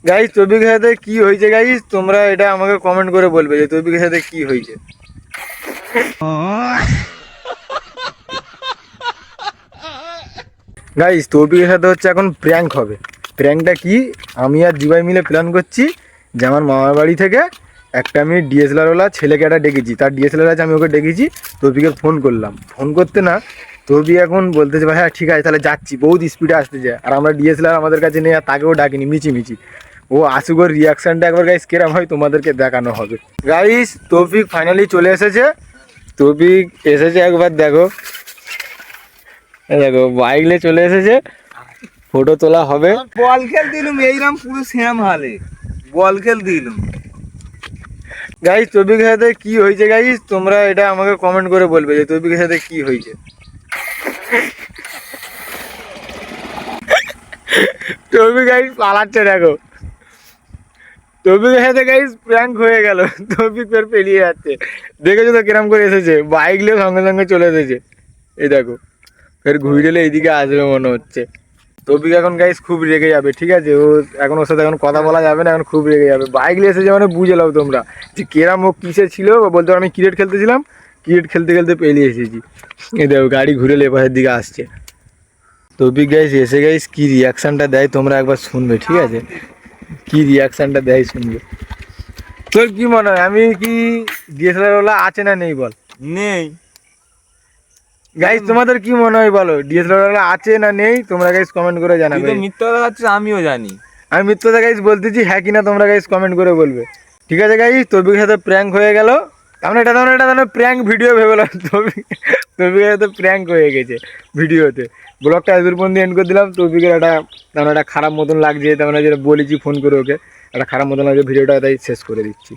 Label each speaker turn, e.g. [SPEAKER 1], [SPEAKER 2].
[SPEAKER 1] Guys তৌফিকের সাথে কি হয়েছে গাইস, তোমরা এটা আমাকে কমেন্ট করে বলবে যে তৌফিকের সাথে কি হয়েছে। গাইস তৌফিকের সাথে হচ্ছে এখন প্র্যাঙ্ক হবে। প্র্যাঙ্কটা কি, আমি আর জিবাই মিলে প্ল্যান করছি যে আমার মামার বাড়ি থেকে একটা আমি ডিএসএলআরওয়ালা ছেলেকে একটা ডেকেছি, তার ডিএসএলআর আছে, আমি ওকে ডেকেছি। তৌফিকে ফোন করলাম, ফোন করতে না তৌফিক এখন বলতেছে ভাই হ্যাঁ ঠিক আছে তাহলে যাচ্ছি, বহুত স্পিডে আসতে যায়। আর আমরা ডিএসএলআর আমাদের কাছে নেই, আর তাকেও ডাকিনি, মিচিমিচি। ও আসুক, ওর রিয়াকশানটা একবার গাইস কেরাম হয় তোমাদেরকে দেখানো হবে। গাইস তৌফিক ফাইনালি চলে এসেছে। তৌফিক এসেছে, একবার দেখো, দেখো বাইক নিয়ে চলে এসেছে, ফটো তোলা হবে।
[SPEAKER 2] বল খেল দিলুম এইরাম পুরো শ্যাম হালে বল খেল দিলুম।
[SPEAKER 1] গাইস তৌফিকের সাথে কি হয়েছে গাইস, তোমরা এটা আমাকে কমেন্ট করে বলবে যে তৌফিকের সাথে কি হয়েছে। তৌফিক গাইস পালাচ্ছে, দেখো তৌফিকের সাথে গাইস প্র্যাঙ্ক হয়ে গেল। তৌফিক ফের পেলিয়ে যাচ্ছে, দেখেছো তো কিরম করে এসেছে, বাইক নিয়ে সঙ্গে সঙ্গে চলে এসেছে। এই দেখো ফের ঘুরে এইদিকে আসবে মনে হচ্ছে। তৌফিক এখন গাইস খুব রেগে যাবে, ঠিক আছে, ও এখন ওর সাথে এখন কথা বলা যাবে না, এখন খুব রেগে যাবে। বাইক নিয়ে এসেছে মানে বুঝে নাও তোমরা যে কেরাম ও কিসে ছিল। ও বলতে পারো আমি ক্রিকেট খেলতেছিলাম, ক্রিকেট খেলতে খেলতে পেলিয়ে এসেছি। এই দেখো গাড়ি ঘুরে এপাশের দিকে আসছে। তৌফিক গাইস এসে গাইস কি রিয়াকশানটা দেয় তোমরা একবার শুনবে, ঠিক আছে, কি রিয়াকশানটা দেয় শুনবে। তোর কি মনে হয় আমি কি ডিএসএলআর আছে না নেই বল?
[SPEAKER 2] নেই।
[SPEAKER 1] গাইস তোমাদের কি মনে হয় বলো, ডিএসএলআর আছে না নেই, তোমরা গাইস কমেন্ট করে
[SPEAKER 2] তুই
[SPEAKER 1] জানাবে।
[SPEAKER 2] তো মিথ্যা কথা বলছিস, আমিও জানি।
[SPEAKER 1] আমি মিথ্যা গাইস বলতেছি, হ্যাঁ কিনা তোমরা গাইস কমেন্ট করে বলবে। ঠিক আছে গাইস, তৌফিকের সাথে প্র্যাঙ্ক হয়ে গেল। আমরা এটা প্র্যাঙ্ক ভিডিও ভেবেলাম, তৌফিকের সাথে প্র্যাঙ্ক হয়ে গেছে ভিডিওতে। ব্লগটা এদের পর্যন্ত এন্ড করে দিলাম। তৌফিকের একটা খারাপ মতন লাগছে, তেমন যেটা বলেছি ফোন করে ওকে, একটা খারাপ মতন লাগছে ভিডিওটা, তাই শেষ করে দিচ্ছি।